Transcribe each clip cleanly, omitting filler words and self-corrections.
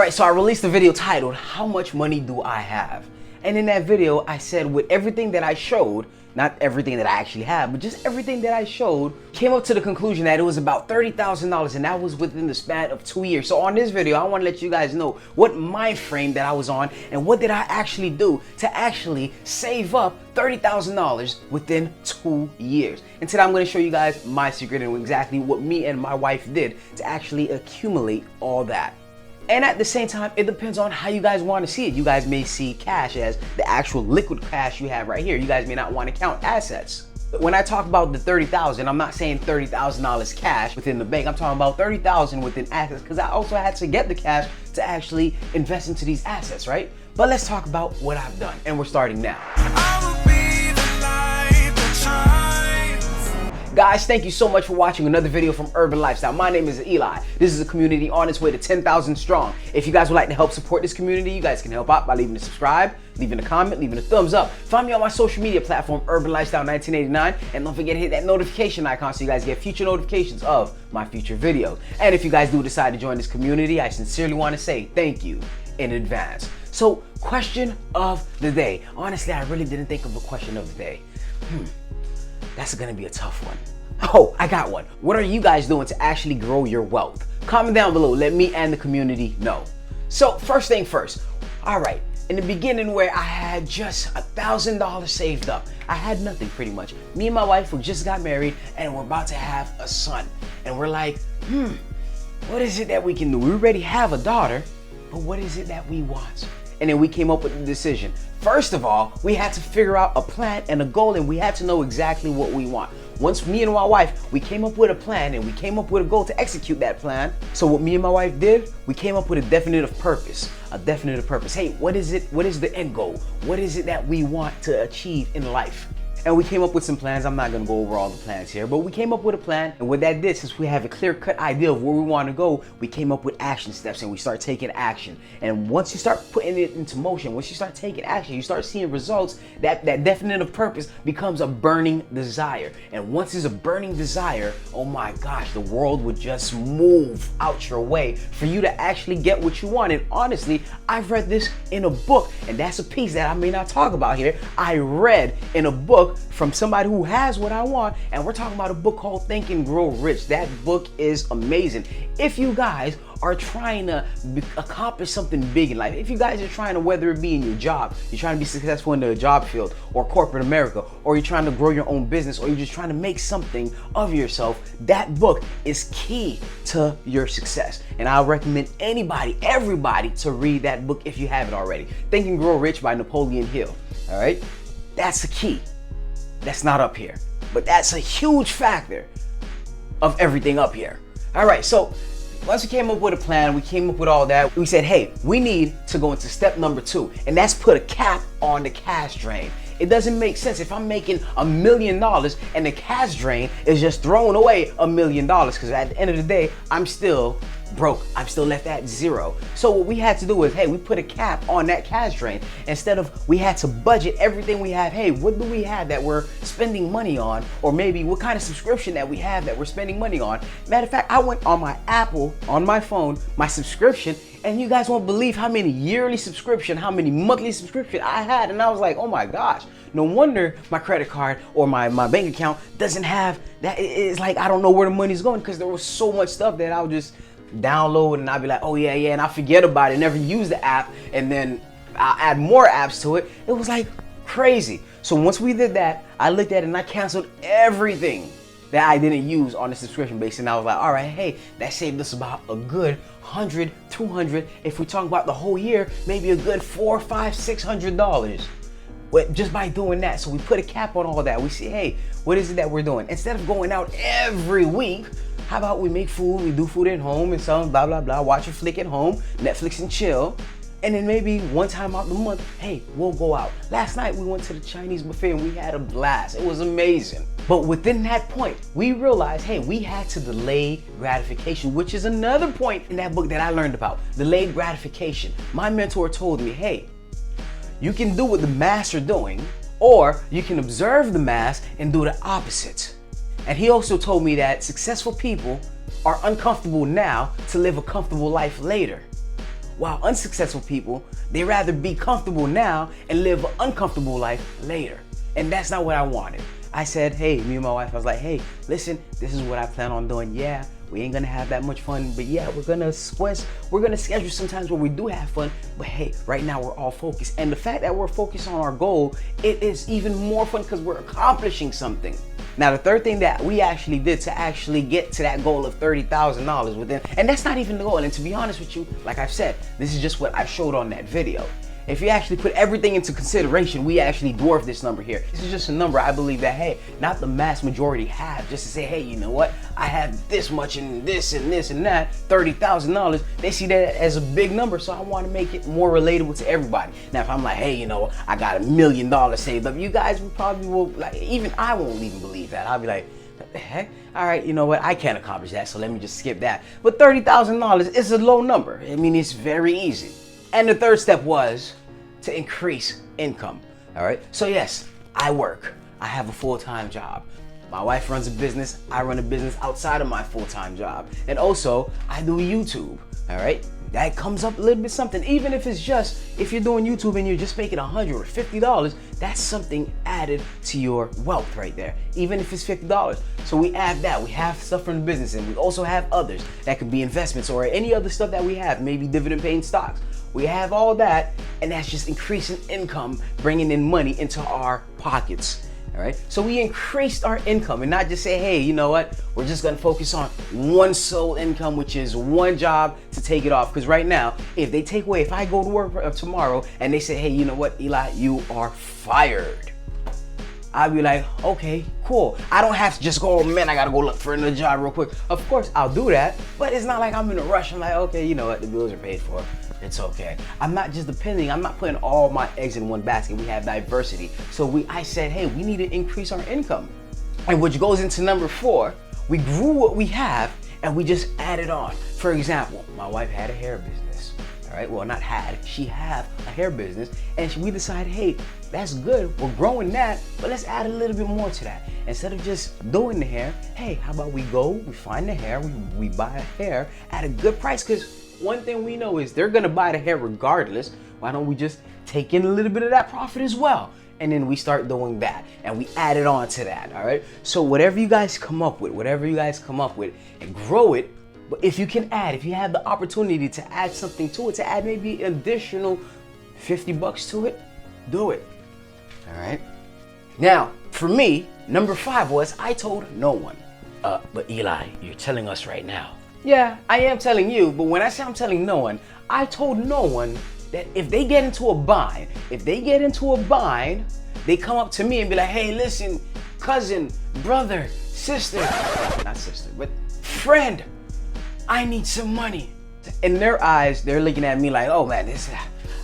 Alright, so I released a video titled, How Much Money Do I Have? And in that video, I said with everything that I showed, not everything that I actually have, but just everything that I showed, came up to the conclusion that it was about $30,000, and that was within the span of 2 years. So on this video, I want to let you guys know what mind frame that I was on and what did I actually do to actually save up $30,000 within 2 years. And today I'm going to show you guys my secret and exactly what me and my wife did to actually accumulate all that. And at the same time, it depends on how you guys want to see it. You guys may see cash as the actual liquid cash you have right here. You guys may not want to count assets. But when I talk about the $30,000, I'm not saying $30,000 cash within the bank. I'm talking about $30,000 within assets, because I also had to get the cash to actually invest into these assets, right? But let's talk about what I've done, and we're starting now. Guys, thank you so much for watching another video from Urban Lifestyle. My name is Eli. This is a community on its way to 10,000 strong. If you guys would like to help support this community, you guys can help out by leaving a subscribe, leaving a comment, leaving a thumbs up. Find me on my social media platform, Urban Lifestyle 1989, and don't forget to hit that notification icon so you guys get future notifications of my future videos. And if you guys do decide to join this community, I sincerely want to say thank you in advance. So, question of the day. Honestly, I really didn't think of a question of the day. That's gonna be a tough one. Oh, I got one. What are you guys doing to actually grow your wealth? Comment down below, let me and the community know. So first thing first, all right, in the beginning where I had just $1,000 saved up, I had nothing pretty much. Me and my wife, we just got married and we're about to have a son. And we're like, what is it that we can do? We already have a daughter, but what is it that we want? And then we came up with the decision. First of all, we had to figure out a plan and a goal, and we had to know exactly what we want. Once me and my wife, we came up with a plan and we came up with a goal to execute that plan. So what me and my wife did, we came up with a definitive purpose. Hey, what is it? What is the end goal? What is it that we want to achieve in life? And we came up with some plans. I'm not gonna go over all the plans here, but we came up with a plan. And what that did, since we have a clear-cut idea of where we want to go, we came up with action steps and we start taking action. And once you start putting it into motion, once you start taking action, you start seeing results, that definitive purpose becomes a burning desire. And once it's a burning desire, oh my gosh, the world would just move out your way for you to actually get what you want. And honestly, I've read this in a book, and that's a piece that I may not talk about here. I read in a book from somebody who has what I want, and we're talking about a book called Think and Grow Rich. That book is amazing. If you guys are trying to accomplish something big in life, if you guys are trying to, whether it be in your job, you're trying to be successful in the job field or corporate America, or you're trying to grow your own business, or you're just trying to make something of yourself, that book is key to your success. And I recommend everybody to read that book if you haven't already. Think and Grow Rich by Napoleon Hill. All right, that's the key. That's not up here, but that's a huge factor of everything up here. All right, so once we came up with a plan, we came up with all that, we said, hey, we need to go into step number 2, and that's put a cap on the cash drain. It doesn't make sense if I'm making $1 million and the cash drain is just throwing away $1 million, because at the end of the day, I'm still broke. I'm still left at zero. So what we had to do is, hey, we put a cap on that cash drain. Instead of, we had to budget everything we have. Hey, what do we have that we're spending money on? Or maybe what kind of subscription that we have that we're spending money on? Matter of fact, I went on my Apple, on my phone, my subscription, and you guys won't believe how many yearly subscription, how many monthly subscription I had. And I was like, oh my gosh, no wonder my credit card or my bank account doesn't have that. It's like, I don't know where the money's going, because there was so much stuff that I would just download and I'd be like, oh yeah, and I forget about it, never use the app, and then I'll add more apps to it. It was like crazy. So once we did that, I looked at it and I canceled everything that I didn't use on the subscription base, and I was like, all right, hey, that saved us about a good $100, $200. If we talk about the whole year, maybe a good $400, $500, $600. But just by doing that, so we put a cap on all that. We see, hey, what is it that we're doing? Instead of going out every week, how about we make food, we do food at home and some blah, blah, blah, watch a flick at home, Netflix and chill. And then maybe one time out the month, hey, we'll go out. Last night we went to the Chinese buffet and we had a blast. It was amazing. But within that point, we realized, hey, we had to delay gratification, which is another point in that book that I learned about. Delayed gratification. My mentor told me, hey, you can do what the mass are doing, or you can observe the mass and do the opposite. And he also told me that successful people are uncomfortable now to live a comfortable life later. while unsuccessful people, they rather be comfortable now and live an uncomfortable life later. And that's not what I wanted. I said, hey, me and my wife, I was like, hey, listen, this is what I plan on doing. Yeah, we ain't gonna have that much fun, but yeah, we're gonna schedule some times where we do have fun, but hey, right now we're all focused. And the fact that we're focused on our goal, it is even more fun because we're accomplishing something. Now, the third thing that we actually did to actually get to that goal of $30,000 within, and that's not even the goal, and to be honest with you, like I've said, this is just what I showed on that video. If you actually put everything into consideration, we actually dwarf this number here. This is just a number I believe that, hey, not the mass majority have, just to say, hey, you know what? I have this much and this and this and that, $30,000. They see that as a big number, so I want to make it more relatable to everybody. Now, if I'm like, hey, you know, I got $1 million saved up, you guys probably will, like, even I won't even believe that. I'll be like, what the heck? All right, you know what? I can't accomplish that, so let me just skip that. But $30,000 is a low number. I mean, it's very easy. And the third step was to increase income. All right. So yes, I work. I have a full-time job. My wife runs a business. I run a business outside of my full-time job. And also, I do YouTube. All right. That comes up a little bit something. Even if it's just, if you're doing YouTube and you're just making $100 or $50, that's something added to your wealth right there. Even if it's $50. So we add that. We have stuff from the business, and we also have others. That could be investments or any other stuff that we have, maybe dividend paying stocks. We have all that, and that's just increasing income, bringing in money into our pockets. All right. So we increased our income and not just say, hey, you know what? We're just going to focus on one sole income, which is one job to take it off. Because right now, if they take away, if I go to work tomorrow and they say, hey, you know what, Eli, you are fired. I'll be like, okay, cool. I don't have to just go, oh man, I got to go look for another job real quick. Of course, I'll do that. But it's not like I'm in a rush. I'm like, okay, you know what? The bills are paid for. It's okay. I'm not just depending, I'm not putting all my eggs in one basket. We have diversity. So I said, hey, we need to increase our income. And which goes into number 4, we grew what we have and we just added on. For example, my wife had a hair business. All right, well, not had, she have a hair business. And we decided, hey, that's good. We're growing that, but let's add a little bit more to that. Instead of just doing the hair, hey, how about we go, we find the hair, we buy a hair at a good price, because one thing we know is they're gonna buy the hair regardless. Why don't we just take in a little bit of that profit as well? And then we start doing that and we add it on to that, all right? So whatever you guys come up with, and grow it, but if you can add, if you have the opportunity to add something to it, to add maybe an additional $50 to it, do it, all right? Now, for me, number 5 was I told no one. But Eli, you're telling us right now. Yeah, I am telling you, but when I say I'm telling no one, I told no one that if they get into a bind, they come up to me and be like, hey, listen, cousin, brother, sister, not sister, but friend, I need some money. In their eyes, they're looking at me like, oh man,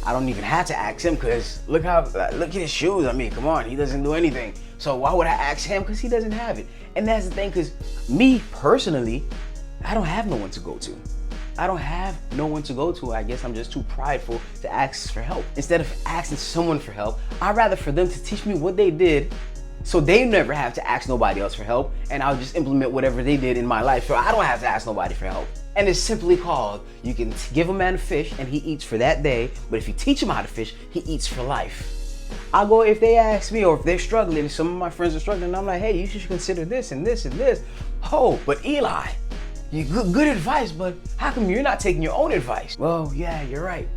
I don't even have to ask him because look at his shoes. I mean, come on, he doesn't do anything. So why would I ask him? Because he doesn't have it. And that's the thing, because me personally, I don't have no one to go to. I guess I'm just too prideful to ask for help. Instead of asking someone for help, I'd rather for them to teach me what they did so they never have to ask nobody else for help, and I'll just implement whatever they did in my life so I don't have to ask nobody for help. And it's simply called, you can give a man a fish and he eats for that day, but if you teach him how to fish, he eats for life. I'll go, if they ask me or if they're struggling, some of my friends are struggling, I'm like, hey, you should consider this and this and this. Oh, but Eli, you good advice, but how come you're not taking your own advice? Well, yeah, you're right.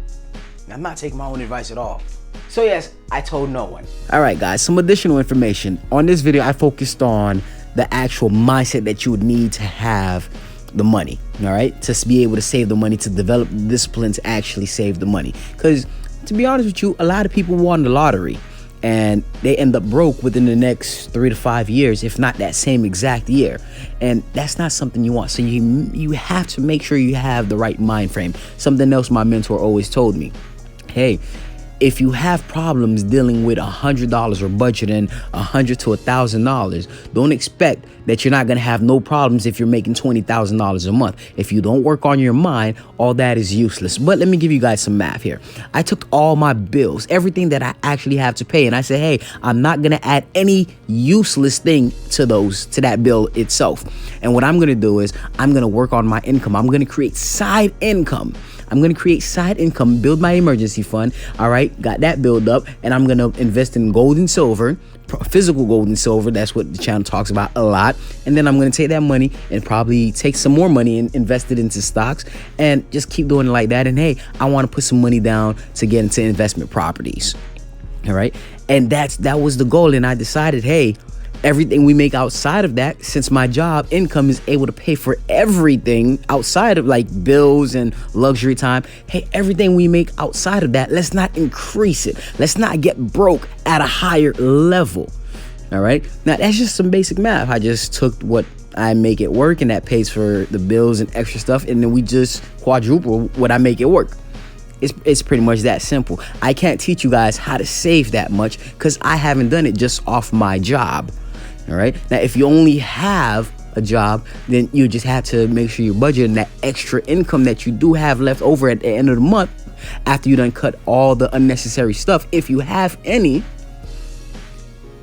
I'm not taking my own advice at all. So yes, I told no one. All right, guys, some additional information. On this video, I focused on the actual mindset that you would need to have the money, all right? To be able to save the money, to develop the discipline to actually save the money. Because to be honest with you, a lot of people won the lottery and they end up broke within the next 3 to 5 years, if not that same exact year. And that's not something you want. So you have to make sure you have the right mind frame. Something else my mentor always told me, hey, if you have problems dealing with $100 or budgeting $100 to $1,000, don't expect that you're not going to have no problems if you're making $20,000 a month. If you don't work on your mind, all that is useless. But let me give you guys some math here. I took all my bills, everything that I actually have to pay, and I said, hey, I'm not going to add any useless thing to that bill itself. And what I'm going to do is I'm going to work on my income. I'm going to create side income. I'm gonna create side income, build my emergency fund. All right, got that build up, and I'm gonna invest in gold and silver, physical gold and silver. That's what the channel talks about a lot. And then I'm gonna take that money and probably take some more money and invest it into stocks, and just keep doing it like that. And hey, I want to put some money down to get into investment properties. All right, and that was the goal. And I decided, hey, everything we make outside of that, since my job income is able to pay for everything outside of like bills and luxury time, hey, everything we make outside of that, let's not increase it. Let's not get broke at a higher level. All right, now that's just some basic math. I just took what I make it work, and that pays for the bills and extra stuff, and then we just quadruple what I make it work. It's pretty much that simple. I can't teach you guys how to save that much because I haven't done it just off my job. All right. Now, if you only have a job, then you just have to make sure you're budgeting that extra income that you do have left over at the end of the month after you done cut all the unnecessary stuff. If you have any,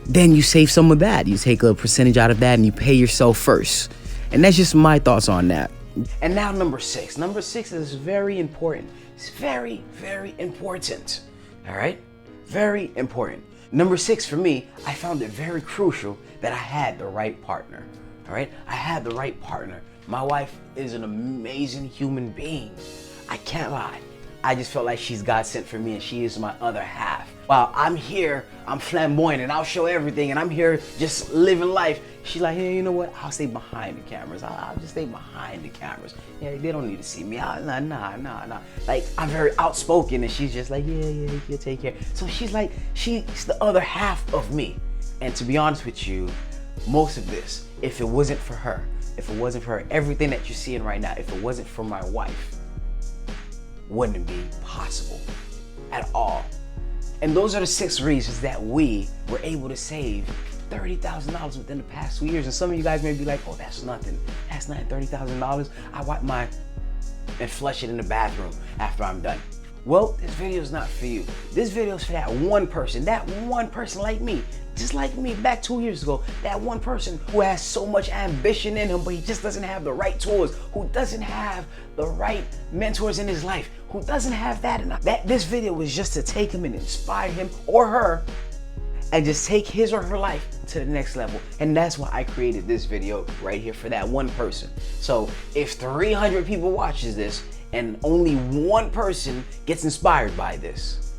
then you save some of that. You take a percentage out of that and you pay yourself first. And that's just my thoughts on that. And now number 6. Number 6 is very important. It's very, very important. All right? Very important. Number 6 for me, I found it very crucial that I had the right partner. All right? I had the right partner. My wife is an amazing human being. I can't lie. I just felt like she's God sent for me, and she is my other half. While I'm here, I'm flamboyant and I'll show everything, and I'm here just living life. She's like, hey, you know what? I'll stay behind the cameras. I'll just stay behind the cameras. Yeah, they don't need to see me. Nah. Like, I'm very outspoken, and she's just like, yeah, you take care. So she's like, she's the other half of me. And to be honest with you, most of this, if it wasn't for her, everything that you're seeing right now, if it wasn't for my wife, wouldn't be possible at all. And those are the 6 reasons that we were able to save $30,000 within the past 2 years. And some of you guys may be like, oh, that's nothing. That's not $30,000. I wipe and flush it in the bathroom after I'm done. Well, this video is not for you. This video is for that one person like me, just like me back 2 years ago. That one person who has so much ambition in him, but he just doesn't have the right tools, who doesn't have the right mentors in his life, who doesn't have that. And this video was just to take him and inspire him or her and just take his or her life to the next level. And that's why I created this video right here, for that one person. So if 300 people watches this and only one person gets inspired by this,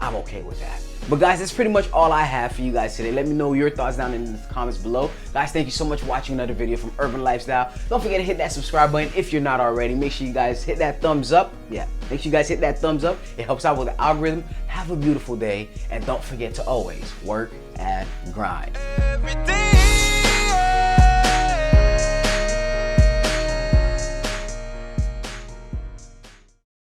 I'm okay with that. But guys, that's pretty much all I have for you guys today. Let me know your thoughts down in the comments below. Guys, thank you so much for watching another video from Urban Lifestyle. Don't forget to hit that subscribe button if you're not already. Make sure you guys hit that thumbs up. Yeah, make sure you guys hit that thumbs up. It helps out with the algorithm. Have a beautiful day, and don't forget to always work and grind.